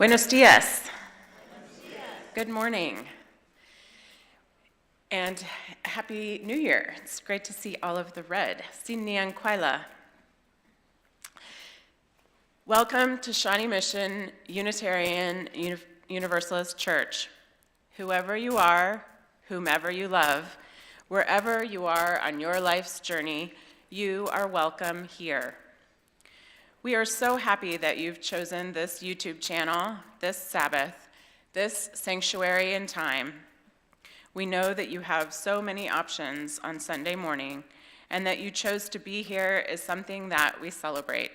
Buenos dias. Good morning. And Happy New Year. It's great to see all of the red. Sin Nian Kuala. Welcome to Shawnee Mission Unitarian Universalist Church. Whoever you are, whomever you love, wherever you are on your life's journey, you are welcome here. We are so happy that you've chosen this YouTube channel, this Sabbath, this sanctuary and time. We know that you have so many options on Sunday morning, and that you chose to be here is something that we celebrate.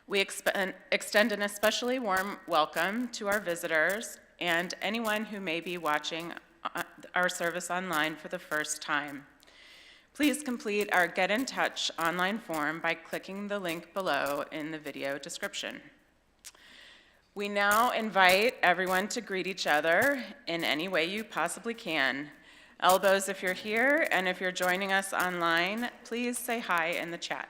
We extend an especially warm welcome to our visitors and anyone who may be watching our service online for the first time. Please complete our Get in Touch online form by clicking the link below in the video description. We now invite everyone to greet each other in any way you possibly can. Elbows if you're here, and if you're joining us online, please say hi in the chat.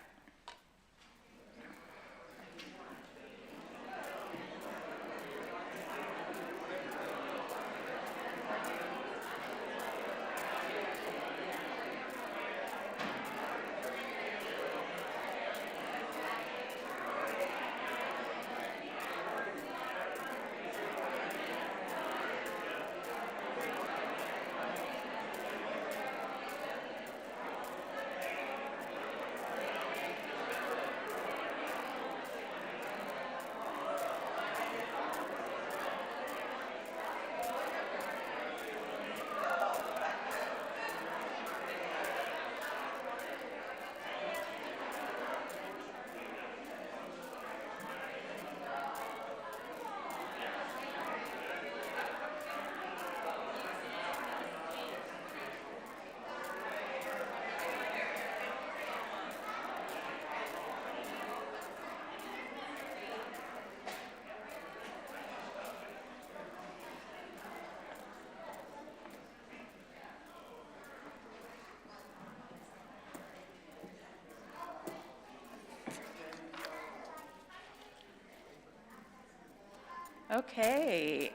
Okay,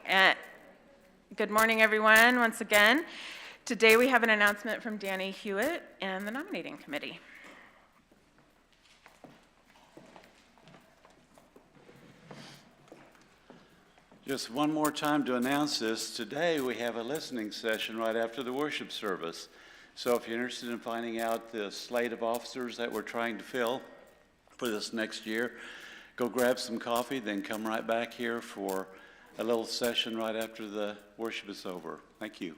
good morning everyone once again. Today we have an announcement from Danny Hewitt and the nominating committee. Just one more time to announce this. Today we have a listening session right after the worship service. So if you're interested in finding out the slate of officers that we're trying to fill for this next year, go grab some coffee, then come right back here for a little session right after the worship is over. Thank you.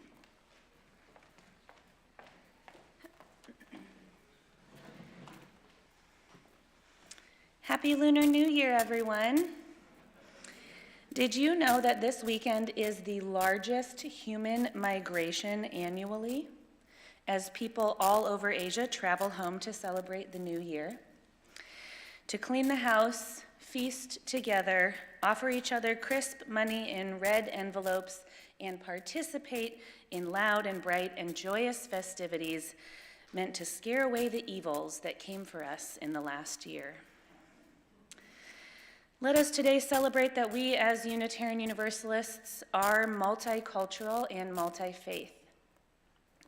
Happy Lunar New Year, everyone. Did you know that this weekend is the largest human migration annually, as people all over Asia travel home to celebrate the new year? To clean the house, feast together, offer each other crisp money in red envelopes, and participate in loud and bright and joyous festivities meant to scare away the evils that came for us in the last year. Let us today celebrate that we as Unitarian Universalists are multicultural and multi-faith.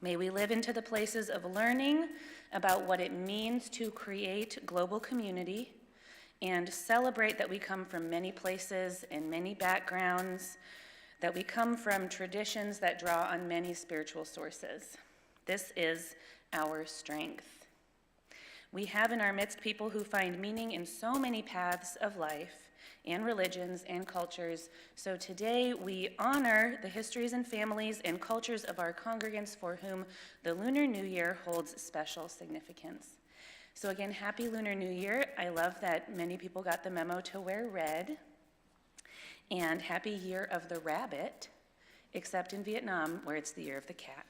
May we live into the places of learning about what it means to create global community, and celebrate that we come from many places and many backgrounds, that we come from traditions that draw on many spiritual sources. This is our strength. We have in our midst people who find meaning in so many paths of life and religions and cultures. So today we honor the histories and families and cultures of our congregants for whom the Lunar New Year holds special significance. So again, Happy Lunar New Year. I love that many people got the memo to wear red. And Happy Year of the Rabbit, except in Vietnam, where it's the Year of the Cat.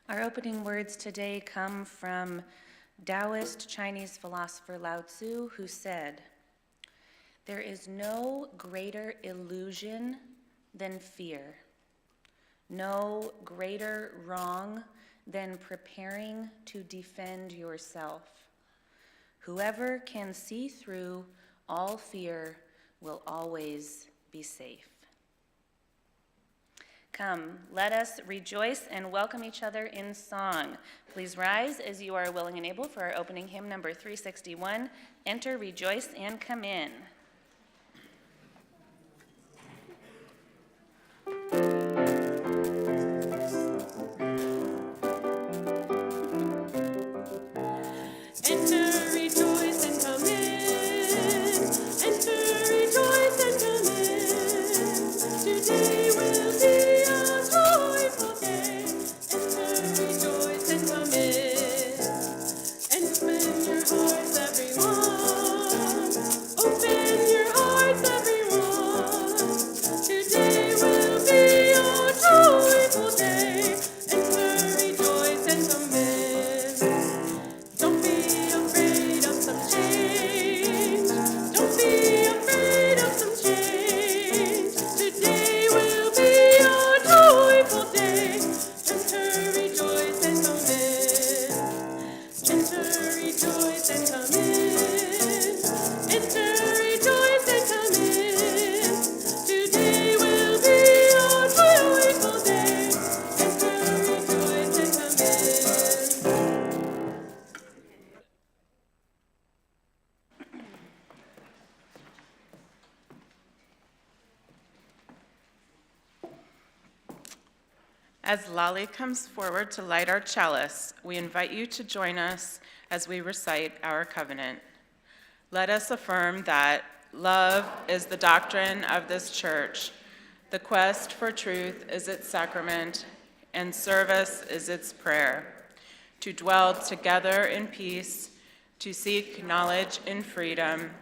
Our opening words today come from Taoist Chinese philosopher Lao Tzu, who said, "There is no greater illusion than fear, no greater wrong than preparing to defend yourself. Whoever can see through all fear will always be safe." Come, let us rejoice and welcome each other in song. Please rise as you are willing and able for our opening hymn number 361, Enter, Rejoice, and Come In. Enter, rejoice, and come in. Enter, rejoice, and come in. Today will be a joyful day. Enter, rejoice, and come in. And open your hearts, everyone. Open your hearts, everyone. Today will be a joyful day. Enter, rejoice, and come in. Don't be afraid of some change. Don't be afraid of some change. Today will be a joyful day. Enter, rejoice, and come in. Enter, rejoice, and come in. Enter, rejoice, and come in. Today will be a joyful day. Enter, rejoice, and come in. As Lali comes forward to light our chalice, we invite you to join us as we recite our covenant. Let us affirm that love is the doctrine of this church, the quest for truth is its sacrament, and service is its prayer. To dwell together in peace, to seek knowledge in freedom,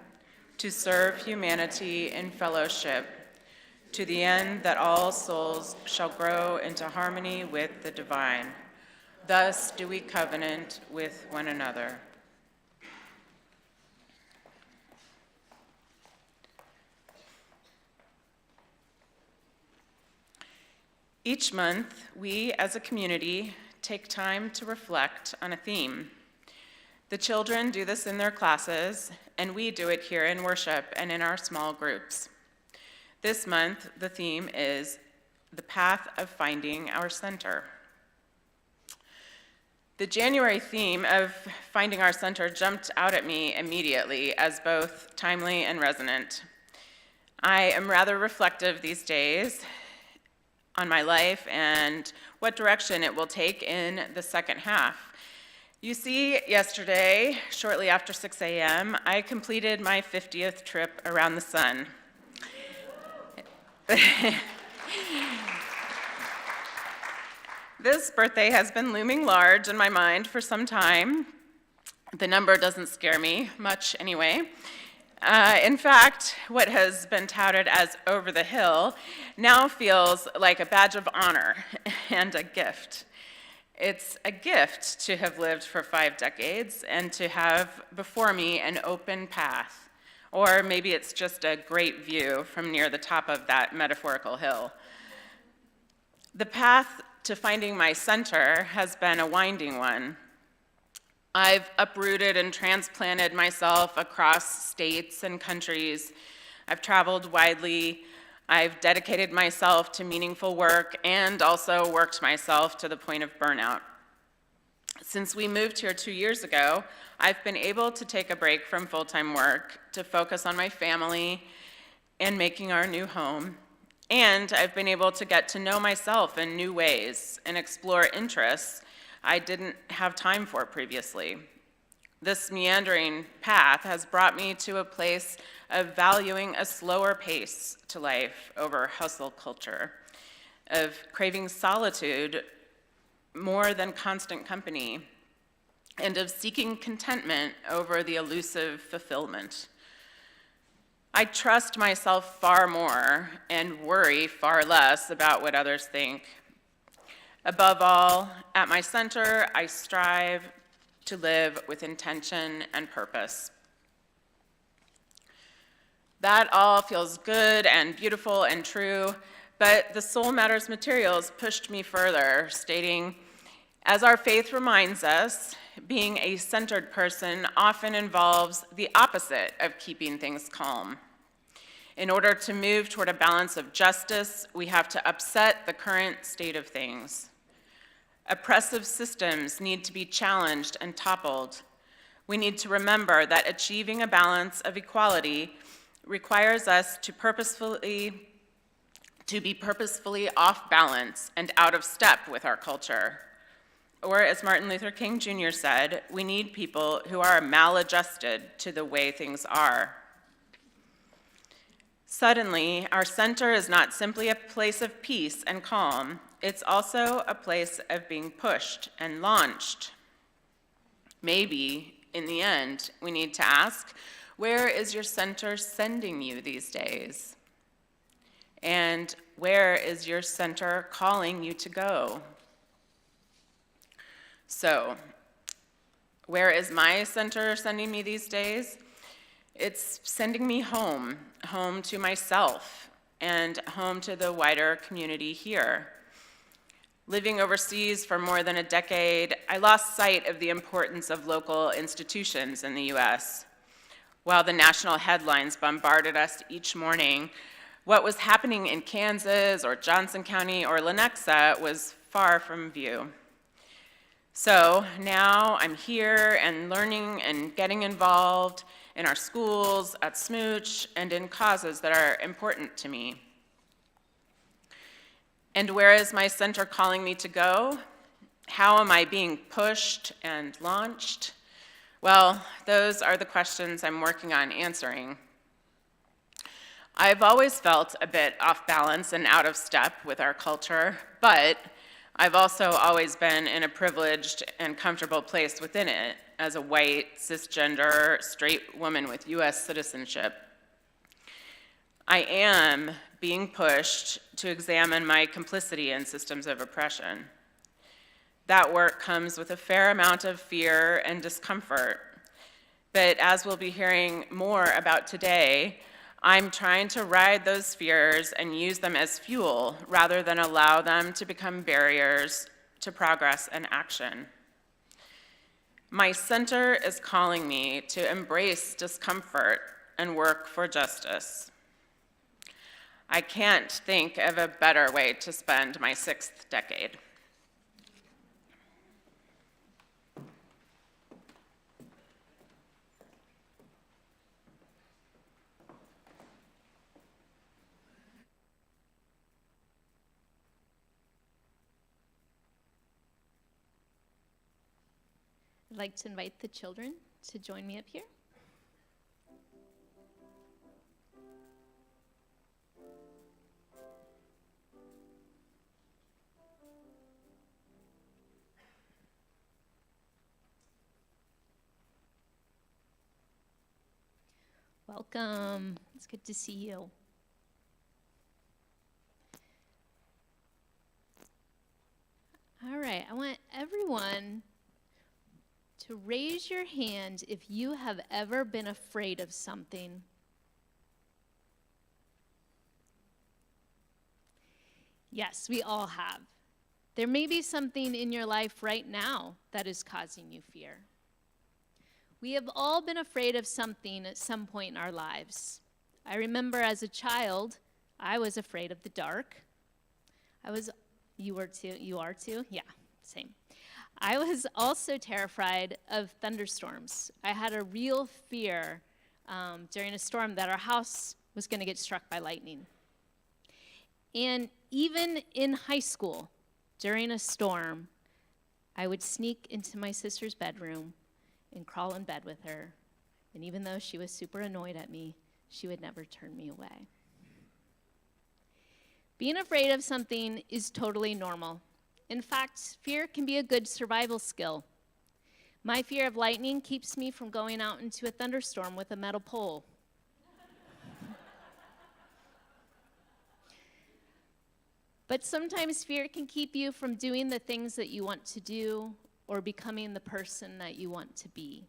to serve humanity in fellowship, to the end that all souls shall grow into harmony with the divine. Thus do we covenant with one another. Each month, we as a community take time to reflect on a theme. The children do this in their classes, and we do it here in worship and in our small groups. This month, the theme is the path of finding our center. The January theme of finding our center jumped out at me immediately as both timely and resonant. I am rather reflective these days on my life and what direction it will take in the second half. You see, yesterday, shortly after 6 a.m., I completed my 50th trip around the sun. This birthday has been looming large in my mind for some time. The number doesn't scare me much anyway. In fact, what has been touted as over the hill now feels like a badge of honor and a gift. It's a gift to have lived for 5 decades and to have before me an open path. Or maybe it's just a great view from near the top of that metaphorical hill. The path to finding my center has been a winding one. I've uprooted and transplanted myself across states and countries. I've traveled widely. I've dedicated myself to meaningful work and also worked myself to the point of burnout. Since we moved here 2 years ago, I've been able to take a break from full-time work to focus on my family and making our new home. And I've been able to get to know myself in new ways and explore interests I didn't have time for previously. This meandering path has brought me to a place of valuing a slower pace to life over hustle culture, of craving solitude more than constant company, and of seeking contentment over the elusive fulfillment. I trust myself far more and worry far less about what others think. Above all, at my center, I strive to live with intention and purpose. That all feels good and beautiful and true, but the Soul Matters materials pushed me further, stating, as our faith reminds us, being a centered person often involves the opposite of keeping things calm. In order to move toward a balance of justice, we have to upset the current state of things. Oppressive systems need to be challenged and toppled. We need to remember that achieving a balance of equality requires us to be purposefully off balance and out of step with our culture. Or, as Martin Luther King Jr. said, we need people who are maladjusted to the way things are. Suddenly, our center is not simply a place of peace and calm, it's also a place of being pushed and launched. Maybe, in the end, we need to ask, where is your center sending you these days? And where is your center calling you to go? So, where is my center sending me these days? It's sending me home, home to myself, and home to the wider community here. Living overseas for more than a decade, I lost sight of the importance of local institutions in the US. While the national headlines bombarded us each morning, what was happening in Kansas or Johnson County or Lenexa was far from view. So now I'm here and learning and getting involved in our schools, at SMUUCh, and in causes that are important to me. And where is my center calling me to go? How am I being pushed and launched? Well, those are the questions I'm working on answering. I've always felt a bit off balance and out of step with our culture, but I've also always been in a privileged and comfortable place within it as a white, cisgender, straight woman with US citizenship. I am being pushed to examine my complicity in systems of oppression. That work comes with a fair amount of fear and discomfort. But as we'll be hearing more about today, I'm trying to ride those fears and use them as fuel rather than allow them to become barriers to progress and action. My center is calling me to embrace discomfort and work for justice. I can't think of a better way to spend my 6th decade. I'd like to invite the children to join me up here. Welcome. It's good to see you. All right, I want everyone to raise your hand if you have ever been afraid of something. Yes, we all have. There may be something in your life right now that is causing you fear. We have all been afraid of something at some point in our lives. I remember as a child, I was afraid of the dark. You were too? You are too? Yeah, same. I was also terrified of thunderstorms. I had a real fear during a storm that our house was going to get struck by lightning. And even in high school, during a storm, I would sneak into my sister's bedroom and crawl in bed with her. And even though she was super annoyed at me, she would never turn me away. Being afraid of something is totally normal. In fact, fear can be a good survival skill. My fear of lightning keeps me from going out into a thunderstorm with a metal pole. But sometimes fear can keep you from doing the things that you want to do or becoming the person that you want to be.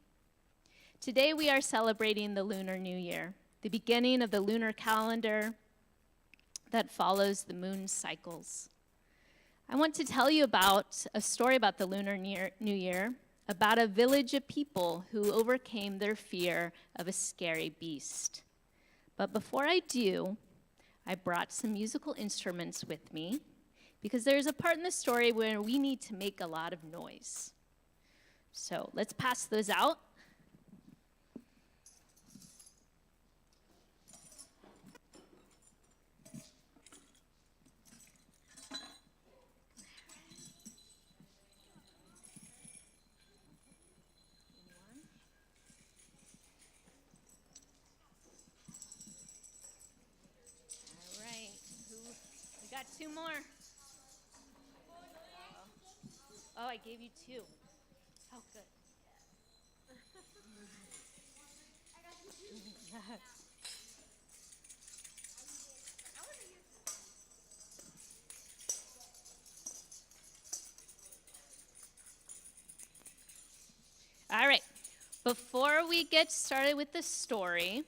Today we are celebrating the Lunar New Year, the beginning of the lunar calendar that follows the moon's cycles. I want to tell you about a story about the Lunar New Year, about a village of people who overcame their fear of a scary beast. But before I do, I brought some musical instruments with me because there's a part in the story where we need to make a lot of noise. So let's pass those out. Got two more. Oh, I gave you two. Oh, good. All right. Before we get started with the story,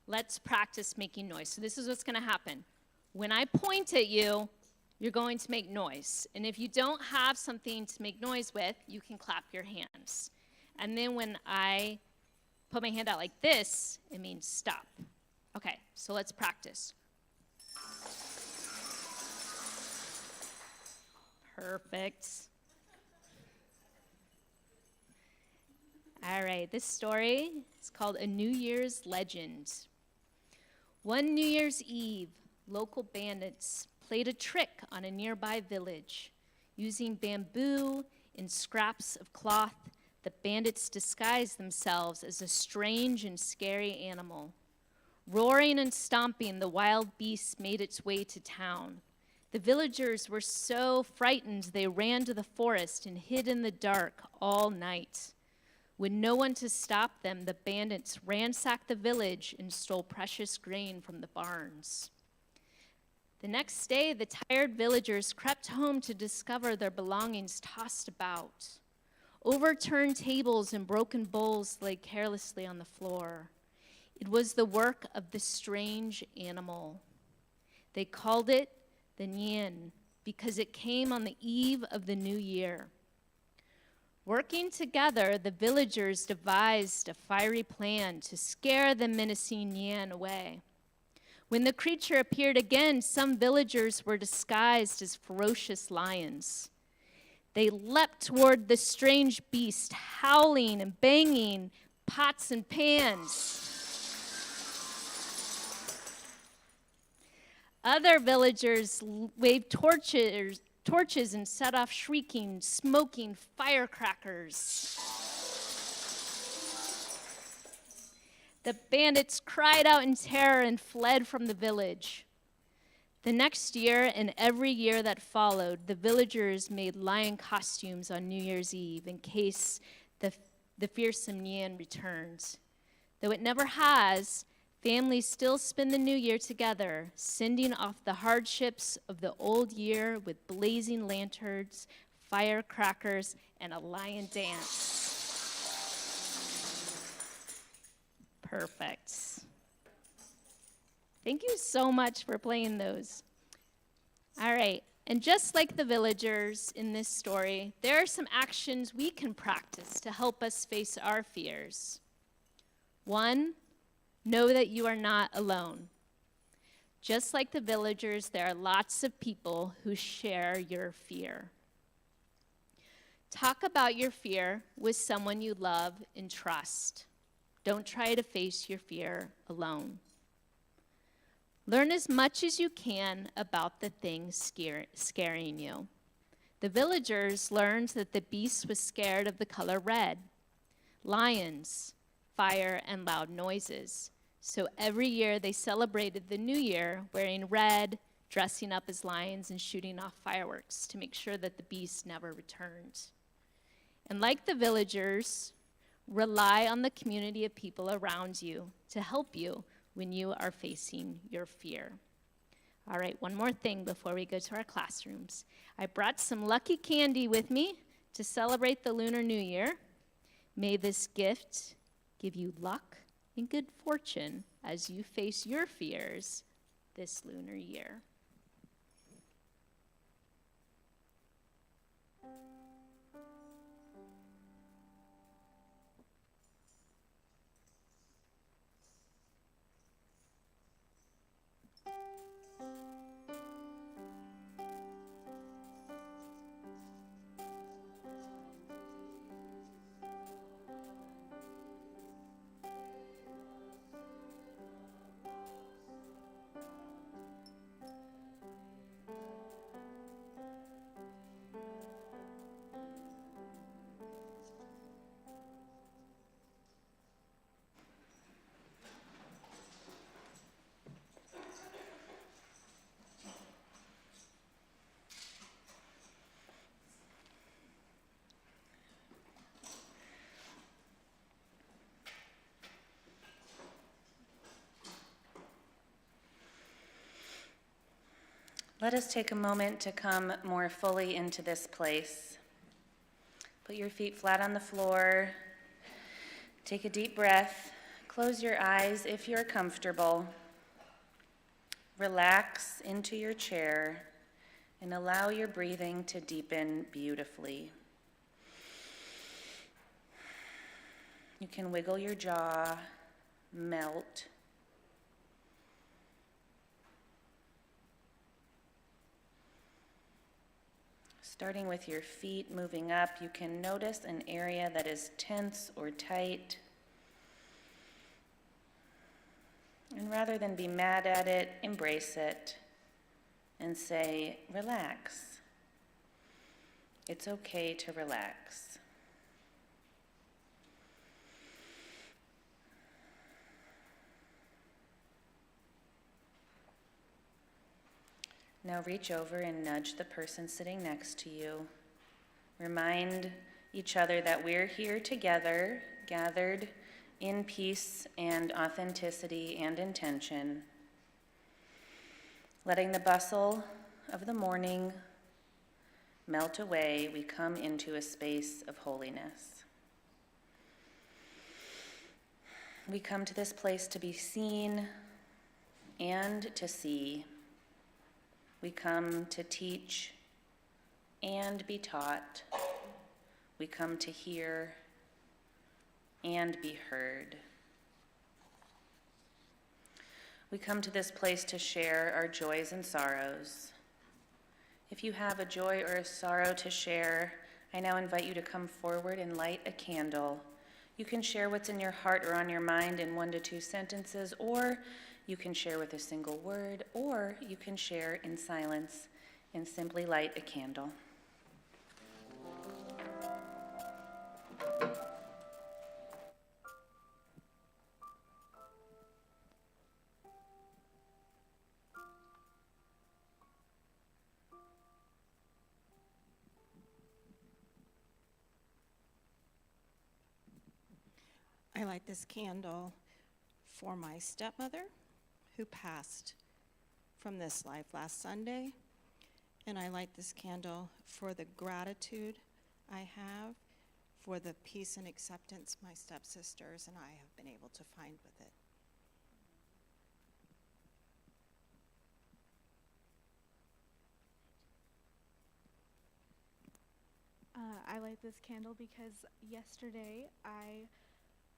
let's practice making noise. So this is what's going to happen. When I point at you, you're going to make noise. And if you don't have something to make noise with, you can clap your hands. And then when I put my hand out like this, it means stop. Okay, so let's practice. Perfect. All right, this story is called A New Year's Legend. One New Year's Eve, local bandits played a trick on a nearby village. Using bamboo and scraps of cloth, the bandits disguised themselves as a strange and scary animal. Roaring and stomping, the wild beast made its way to town. The villagers were so frightened they ran to the forest and hid in the dark all night. With no one to stop them, the bandits ransacked the village and stole precious grain from the barns. The next day, the tired villagers crept home to discover their belongings tossed about. Overturned tables and broken bowls lay carelessly on the floor. It was the work of the strange animal. They called it the Nyan because it came on the eve of the new year. Working together, the villagers devised a fiery plan to scare the menacing Nyan away. When the creature appeared again, some villagers were disguised as ferocious lions. They leapt toward the strange beast, howling and banging pots and pans. Other villagers waved torches and set off shrieking, smoking firecrackers. The bandits cried out in terror and fled from the village. The next year and every year that followed, the villagers made lion costumes on New Year's Eve in case the fearsome Nyan returns. Though it never has, families still spend the new year together, sending off the hardships of the old year with blazing lanterns, firecrackers, and a lion dance. Perfect. Thank you so much for playing those. All right, and just like the villagers in this story, there are some actions we can practice to help us face our fears. 1, know that you are not alone. Just like the villagers, there are lots of people who share your fear. Talk about your fear with someone you love and trust. Don't try to face your fear alone. Learn as much as you can about the things scaring you. The villagers learned that the beast was scared of the color red, lions, fire, and loud noises. So every year they celebrated the new year wearing red, dressing up as lions, and shooting off fireworks to make sure that the beast never returned. And like the villagers, rely on the community of people around you to help you when you are facing your fear. All right, one more thing before we go to our classrooms. I brought some lucky candy with me to celebrate the Lunar New Year. May this gift give you luck and good fortune as you face your fears this lunar year. Let us take a moment to come more fully into this place. Put your feet flat on the floor. Take a deep breath. Close your eyes if you're comfortable. Relax into your chair and allow your breathing to deepen beautifully. You can wiggle your jaw, melt. Starting with your feet moving up, you can notice an area that is tense or tight. And rather than be mad at it, embrace it and say, relax. It's okay to relax. Now reach over and nudge the person sitting next to you. Remind each other that we're here together, gathered in peace and authenticity and intention. Letting the bustle of the morning melt away, we come into a space of holiness. We come to this place to be seen and to see. We come to teach and be taught. We come to hear and be heard. We come to this place to share our joys and sorrows. If you have a joy or a sorrow to share, I now invite you to come forward and light a candle. You can share what's in your heart or on your mind in 1 to 2 sentences, or you can share with a single word, or you can share in silence and simply light a candle. I light this candle for my stepmother, who passed from this life last Sunday. And I light this candle for the gratitude I have for the peace and acceptance my stepsisters and I have been able to find with it. I light this candle because yesterday I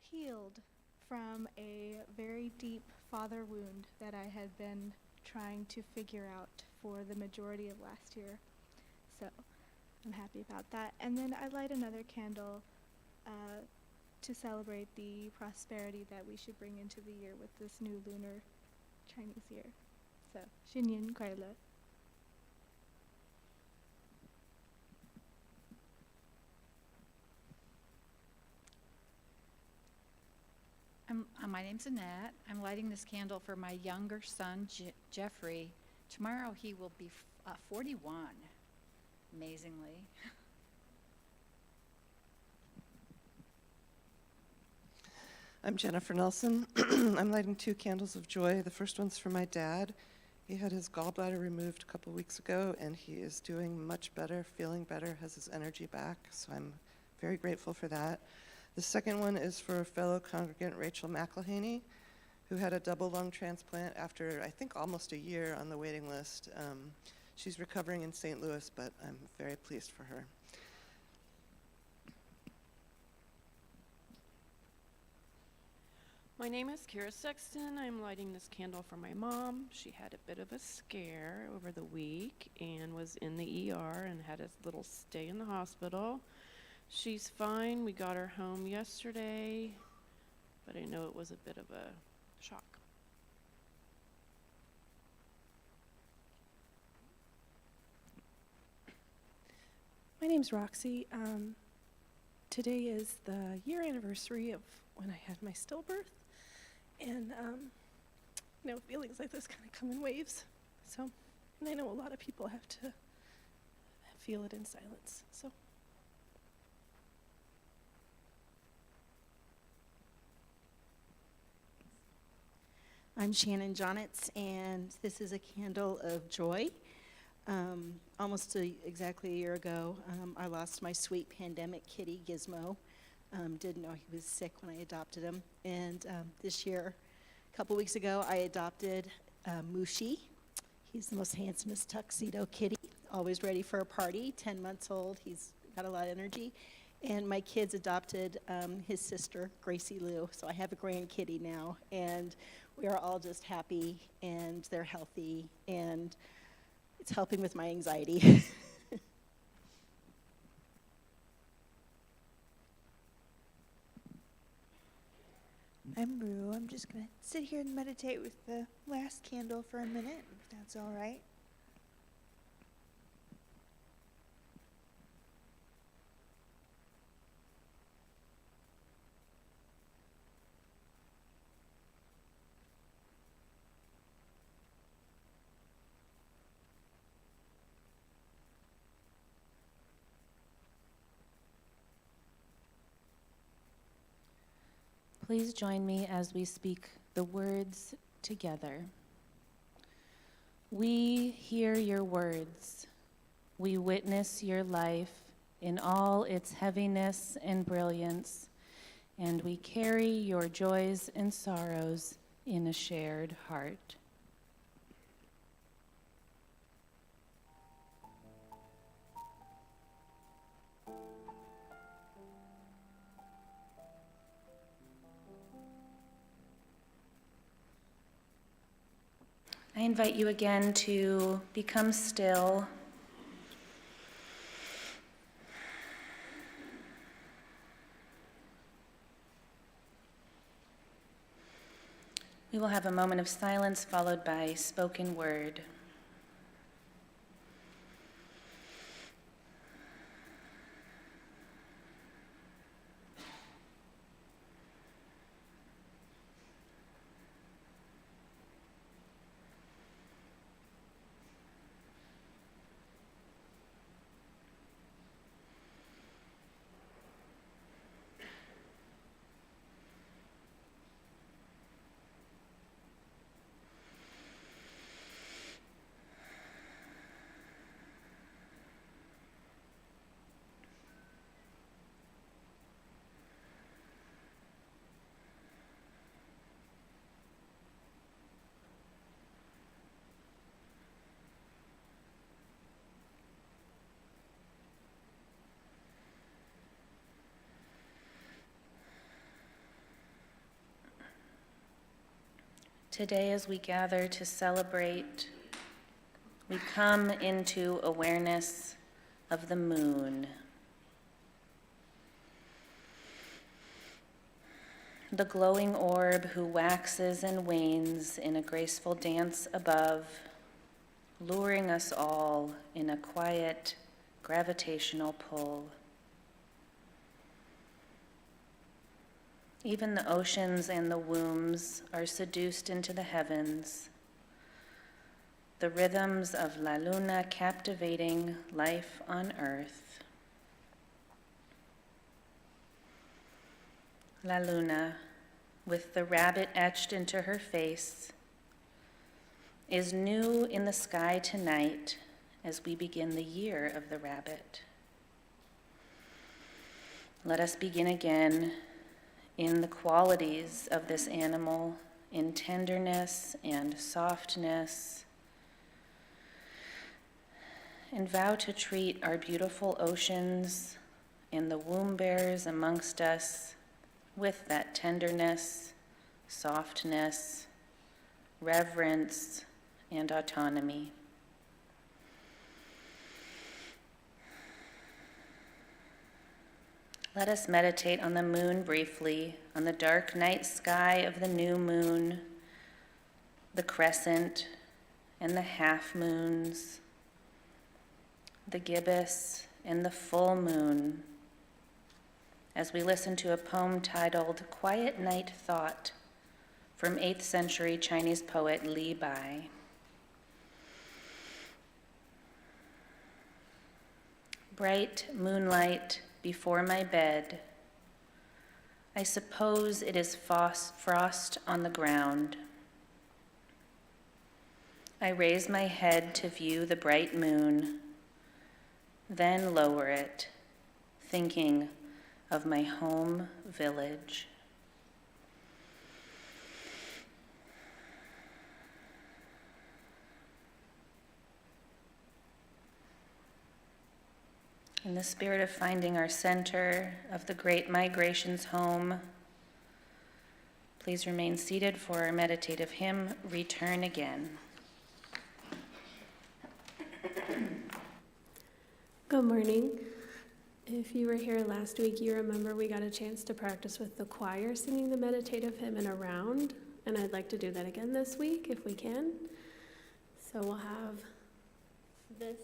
healed from a very deep father wound that I had been trying to figure out for the majority of last year. So I'm happy about that. And then I light another candle to celebrate the prosperity that we should bring into the year with this new lunar Chinese year. So, 新年快乐. My name's Annette. I'm lighting this candle for my younger son, Jeffrey. Tomorrow he will be 41, amazingly. I'm Jennifer Nelson. I'm lighting 2 candles of joy. The first one's for my dad. He had his gallbladder removed a couple weeks ago, and he is doing much better, feeling better, has his energy back, so I'm very grateful for that. The second one is for a fellow congregant, Rachel McElhaney, who had a double lung transplant after, I think, almost a year on the waiting list. She's recovering in St. Louis, but I'm very pleased for her. My name is Kira Sexton. I'm lighting this candle for my mom. She had a bit of a scare over the week and was in the ER and had a little stay in the hospital. She's fine. We got her home yesterday, but I know it was a bit of a shock. My name's Roxy. Today is the year anniversary of when I had my stillbirth, and feelings like this kind of come in waves. So, and I know a lot of people have to feel it in silence. So. I'm Shannon Jonitz, and this is a candle of joy. Almost exactly a year ago, I lost my sweet pandemic kitty, Gizmo. Didn't know he was sick when I adopted him. And this year, a couple weeks ago, I adopted SMUUCh. He's the most handsomest tuxedo kitty, always ready for a party, 10 months old. He's got a lot of energy. And my kids adopted his sister, Gracie Lou. So I have a grand kitty now. And we are all just happy, and they're healthy, and it's helping with my anxiety. I'm Rue. I'm just going to sit here and meditate with the last candle for a minute, if that's all right. Please join me as we speak the words together. We hear your words. We witness your life in all its heaviness and brilliance, and we carry your joys and sorrows in a shared heart. I invite you again to become still. We will have a moment of silence followed by spoken word. Today, as we gather to celebrate, we come into awareness of the moon. The glowing orb who waxes and wanes in a graceful dance above, luring us all in a quiet, gravitational pull. Even the oceans and the wombs are seduced into the heavens, the rhythms of La Luna captivating life on earth. La Luna, with the rabbit etched into her face, is new in the sky tonight as we begin the year of the rabbit. Let us begin again in the qualities of this animal, in tenderness and softness, and vow to treat our beautiful oceans and the womb bearers amongst us with that tenderness, softness, reverence, and autonomy. Let us meditate on the moon briefly, on the dark night sky of the new moon, the crescent and the half moons, the gibbous and the full moon, as we listen to a poem titled Quiet Night Thought from 8th century Chinese poet Li Bai. Bright moonlight before my bed, I suppose it is frost on the ground. I raise my head to view the bright moon, then lower it, thinking of my home village. In the spirit of finding our center of the great migration's home, please remain seated for our meditative hymn, Return Again. Good morning. If you were here last week, you remember we got a chance to practice with the choir singing the meditative hymn in a round, and I'd like to do that again this week if we can. So we'll have this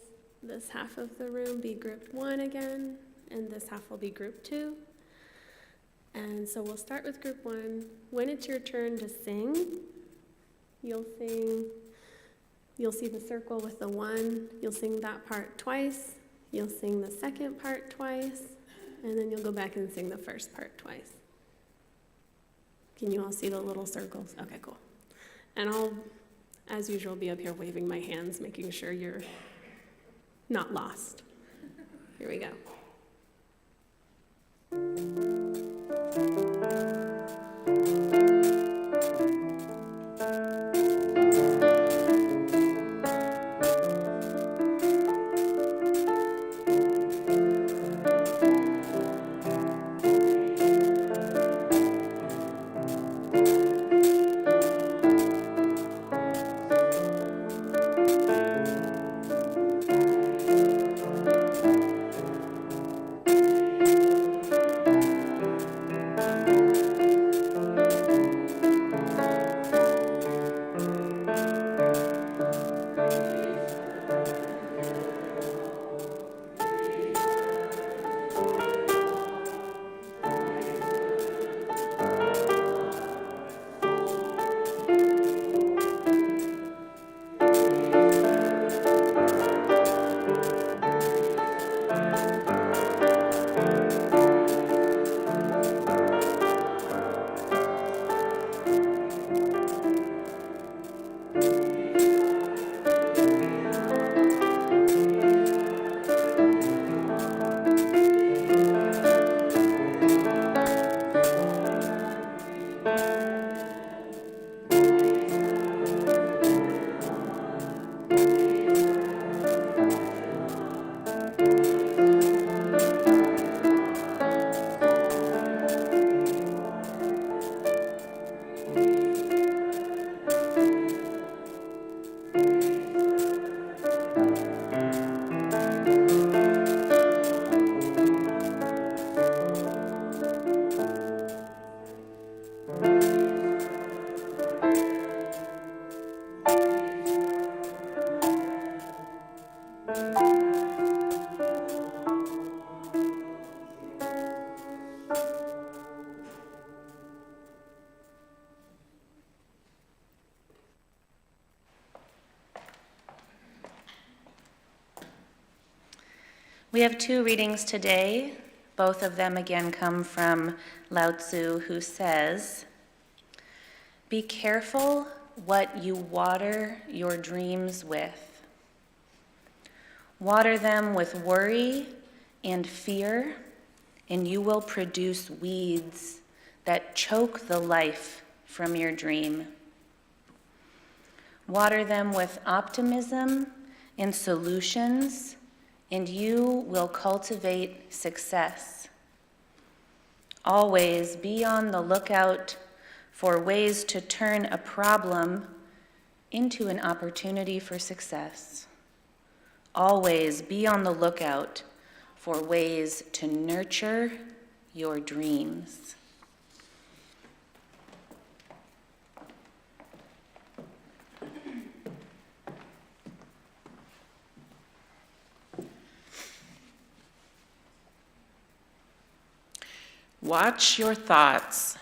half of the room be group 1 again, and this half will be group 2. And so we'll start with group 1. When it's your turn to sing, you'll see the circle with the 1. You'll sing that part twice. You'll sing the second part twice, and then you'll go back and sing the first part twice. Can you all see the little circles? Okay, cool. And I'll, as usual, be up here waving my hands, making sure you're not lost. Here we go. We have 2 readings today. Both of them again come from Lao Tzu, who says, "Be careful what you water your dreams with. Water them with worry and fear, and you will produce weeds that choke the life from your dream. Water them with optimism and solutions, and you will cultivate success. Always be on the lookout for ways to turn a problem into an opportunity for success. Always be on the lookout for ways to nurture your dreams. Watch your thoughts.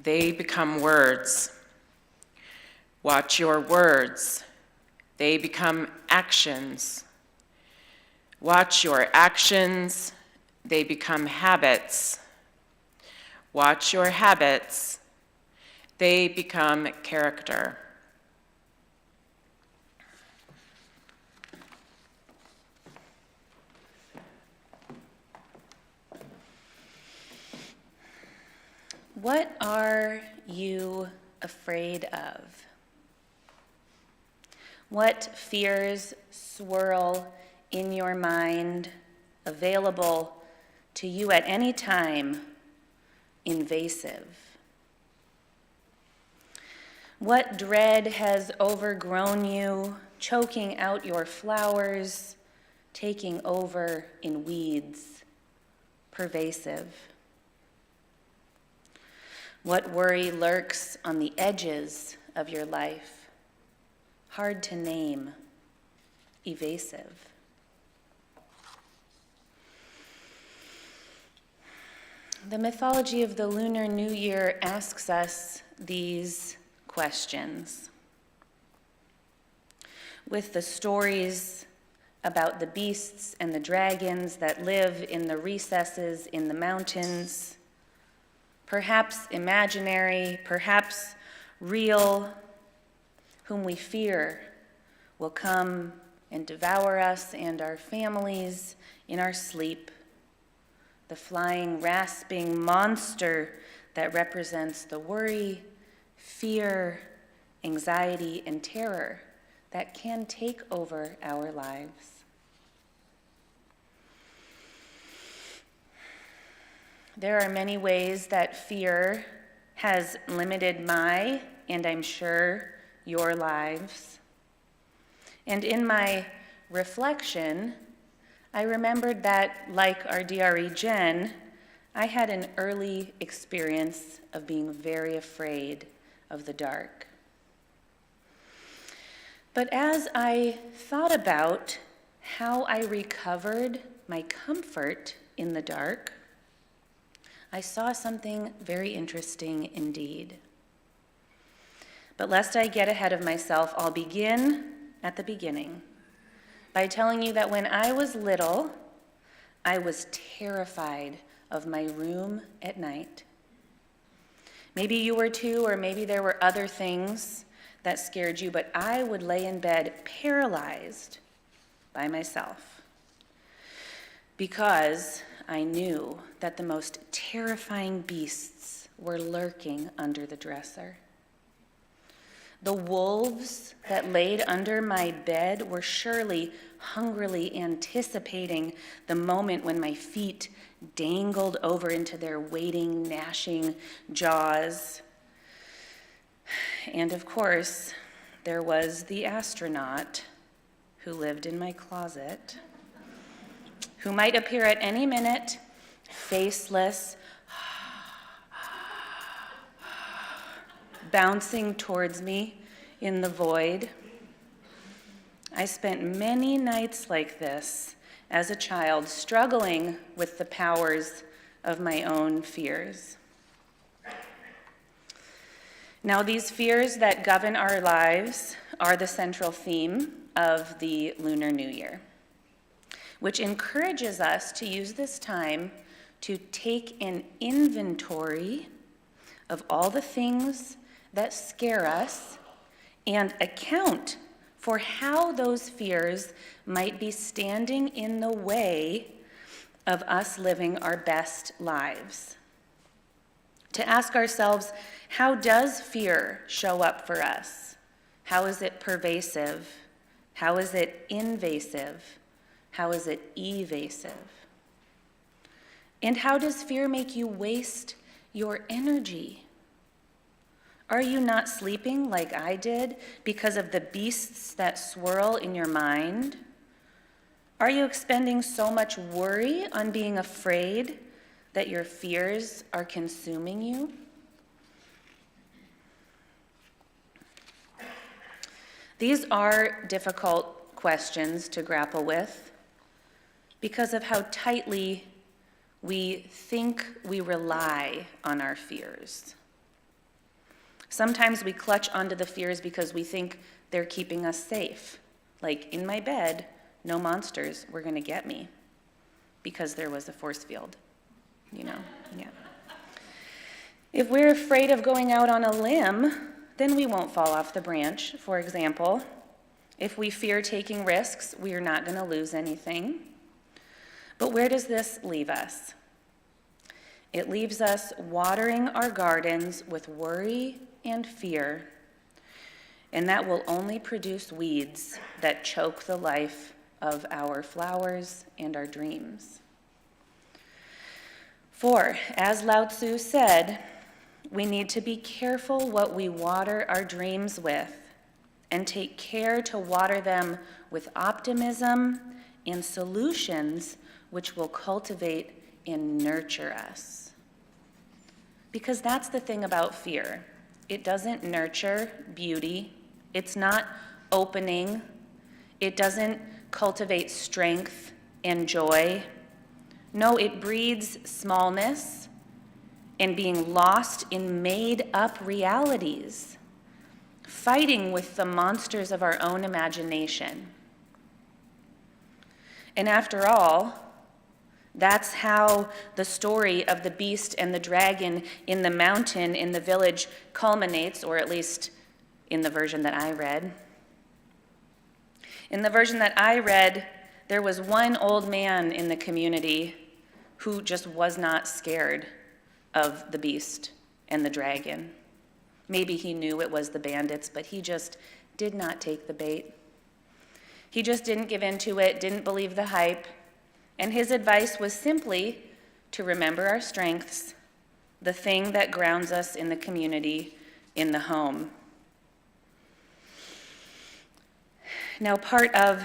They become words. Watch your words. They become actions. Watch your actions. They become habits. Watch your habits. They become character. What are you afraid of? What fears swirl in your mind, available to you at any time, invasive? What dread has overgrown you, choking out your flowers, taking over in weeds, pervasive? What worry lurks on the edges of your life, hard to name, evasive? The mythology of the Lunar New Year asks us these questions. With the stories about the beasts and the dragons that live in the recesses in the mountains, perhaps imaginary, perhaps real, whom we fear will come and devour us and our families in our sleep. The flying, rasping monster that represents the worry, fear, anxiety, and terror that can take over our lives. There are many ways that fear has limited my, and I'm sure your lives. And in my reflection, I remembered that, like our DRE Jen, I had an early experience of being very afraid of the dark. But as I thought about how I recovered my comfort in the dark, I saw something very interesting indeed. But lest I get ahead of myself, I'll begin at the beginning by telling you that when I was little, I was terrified of my room at night. Maybe you were too, or maybe there were other things that scared you, but I would lay in bed paralyzed by myself because I knew that the most terrifying beasts were lurking under the dresser. The wolves that laid under my bed were surely hungrily anticipating the moment when my feet dangled over into their waiting, gnashing jaws. And of course, there was the astronaut who lived in my closet, who might appear at any minute, faceless, bouncing towards me in the void. I spent many nights like this as a child, struggling with the powers of my own fears. Now, these fears that govern our lives are the central theme of the Lunar New Year, which encourages us to use this time to take an inventory of all the things that scare us and account for how those fears might be standing in the way of us living our best lives. To ask ourselves, how does fear show up for us? How is it pervasive? How is it invasive? How is it evasive? And how does fear make you waste your energy? Are you not sleeping like I did because of the beasts that swirl in your mind? Are you expending so much worry on being afraid that your fears are consuming you? These are difficult questions to grapple with because of how tightly we think we rely on our fears. Sometimes we clutch onto the fears because we think they're keeping us safe. Like, in my bed, no monsters were going to get me because there was a force field, you know? Yeah. If we're afraid of going out on a limb, then we won't fall off the branch, for example. If we fear taking risks, we are not going to lose anything. But where does this leave us? It leaves us watering our gardens with worry and fear, and that will only produce weeds that choke the life of our flowers and our dreams. For, as Lao Tzu said, we need to be careful what we water our dreams with, and take care to water them with optimism and solutions which will cultivate and nurture us. Because that's the thing about fear. It doesn't nurture beauty. It's not opening. It doesn't cultivate strength and joy. No, it breeds smallness and being lost in made-up realities, fighting with the monsters of our own imagination. And after all, that's how the story of the beast and the dragon in the mountain in the village culminates, or at least in the version that I read. In the version that I read, there was one old man in the community who just was not scared of the beast and the dragon. Maybe he knew it was the bandits, but he just did not take the bait. He just didn't give in to it, didn't believe the hype. And his advice was simply to remember our strengths, the thing that grounds us in the community, in the home. Now, part of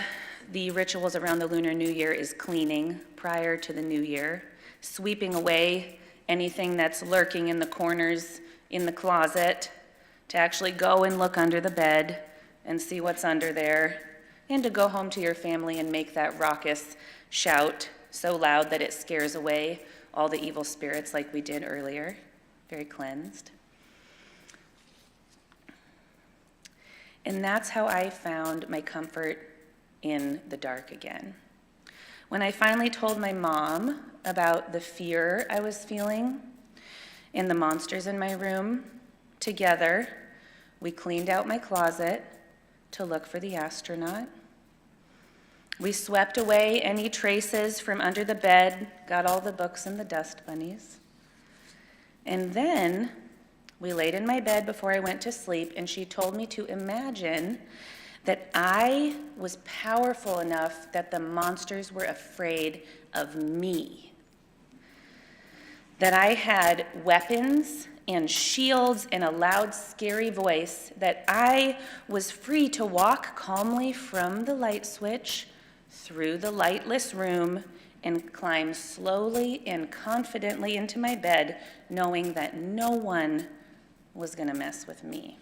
the rituals around the Lunar New Year is cleaning prior to the New Year, sweeping away anything that's lurking in the corners in the closet, to actually go and look under the bed and see what's under there, and to go home to your family and make that raucous shout so loud that it scares away all the evil spirits like we did earlier. Very cleansed. And that's how I found my comfort in the dark again. When I finally told my mom about the fear I was feeling and the monsters in my room, together we cleaned out my closet to look for the astronaut. We swept away any traces from under the bed, got all the books and the dust bunnies. And then we laid in my bed before I went to sleep, and she told me to imagine that I was powerful enough that the monsters were afraid of me. That I had weapons and shields and a loud, scary voice, that I was free to walk calmly from the light switch through the lightless room and climb slowly and confidently into my bed, knowing that no one was going to mess with me.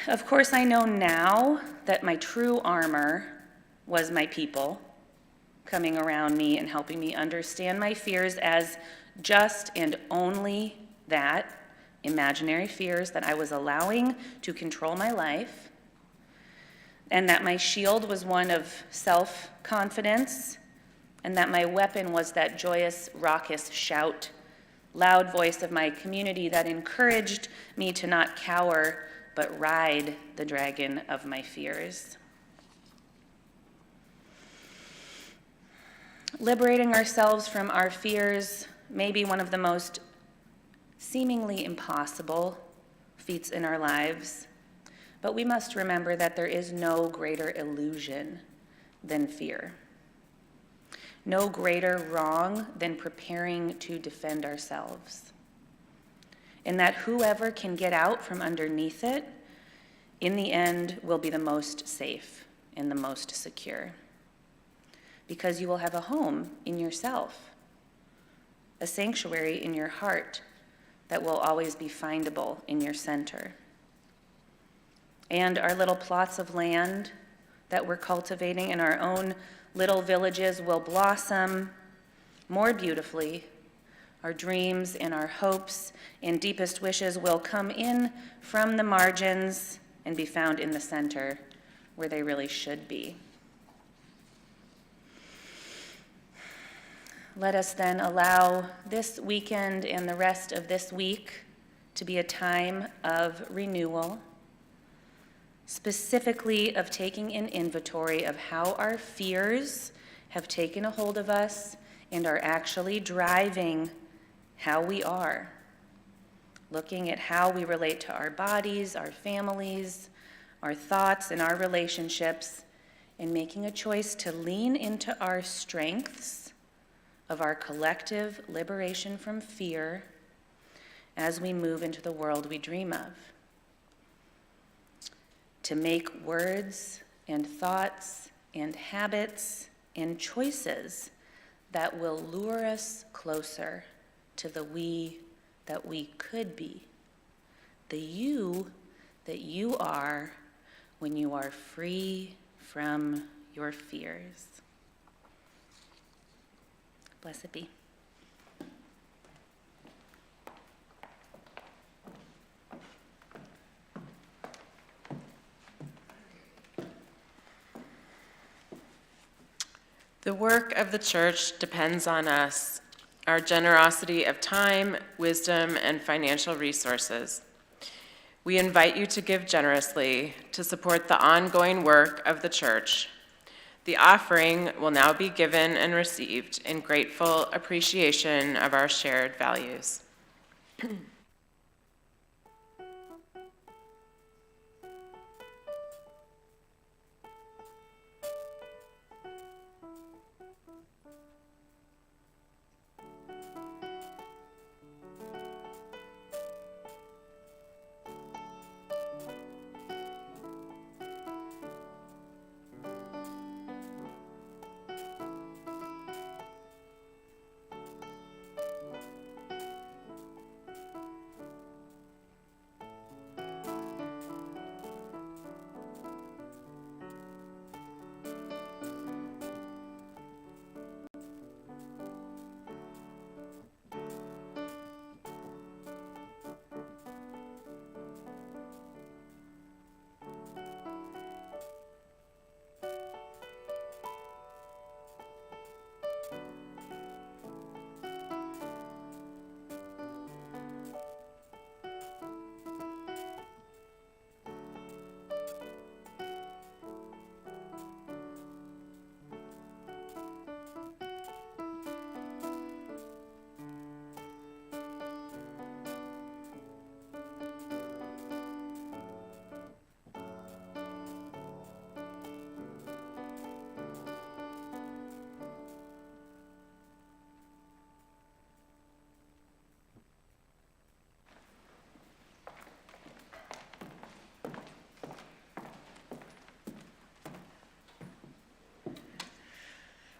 Of course, I know now that my true armor was my people coming around me and helping me understand my fears as just and only that, imaginary fears that I was allowing to control my life, and that my shield was one of self-confidence, and that my weapon was that joyous, raucous shout loud voice of my community that encouraged me to not cower, but ride the dragon of my fears. Liberating ourselves from our fears may be one of the most seemingly impossible feats in our lives, but we must remember that there is no greater illusion than fear. No greater wrong than preparing to defend ourselves. And that whoever can get out from underneath it, in the end, will be the most safe and the most secure. Because you will have a home in yourself, a sanctuary in your heart that will always be findable in your center. And our little plots of land that we're cultivating in our own little villages will blossom more beautifully. Our dreams and our hopes and deepest wishes will come in from the margins and be found in the center where they really should be. Let us then allow this weekend and the rest of this week to be a time of renewal, specifically of taking an inventory of how our fears have taken a hold of us and are actually driving how we are. Looking at how we relate to our bodies, our families, our thoughts, and our relationships, and making a choice to lean into our strengths of our collective liberation from fear as we move into the world we dream of. To make words and thoughts and habits and choices that will lure us closer to the we that we could be, the you that you are when you are free from your fears. Blessed be. The work of the church depends on us, our generosity of time, wisdom, and financial resources. We invite you to give generously to support the ongoing work of the church. The offering will now be given and received in grateful appreciation of our shared values.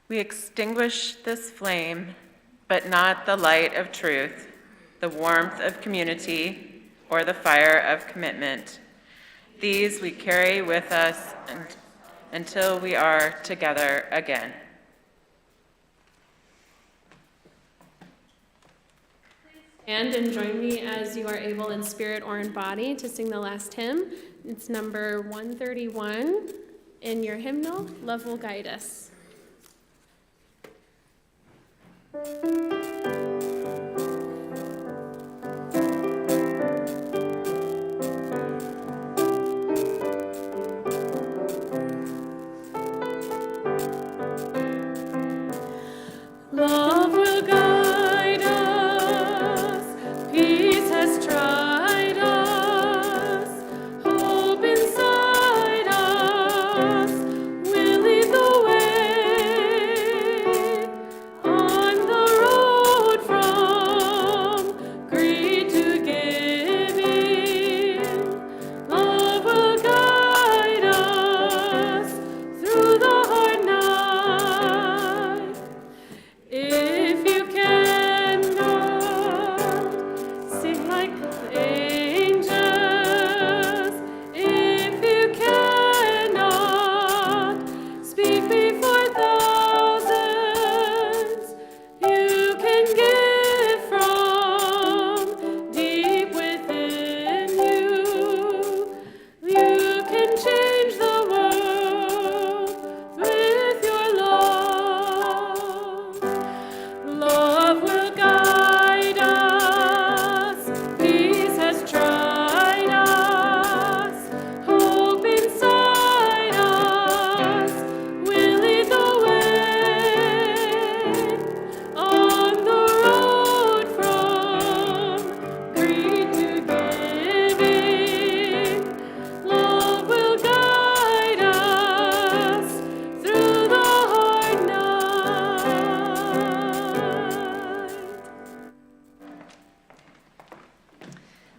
We extinguish this flame, but not the light of truth, the warmth of community, or the fire of commitment. These we carry with us until we are together again. And join me as you are able in spirit or in body to sing the last hymn. It's number 131 in your hymnal, Love Will Guide Us.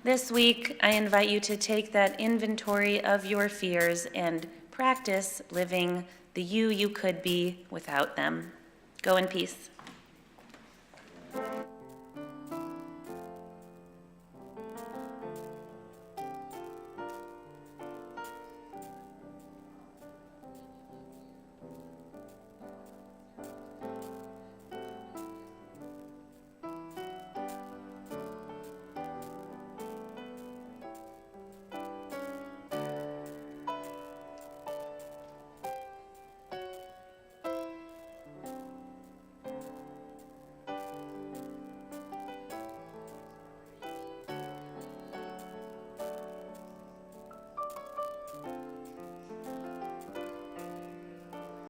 This week, I invite you to take that inventory of your fears and practice living the you could be without them. Go in peace.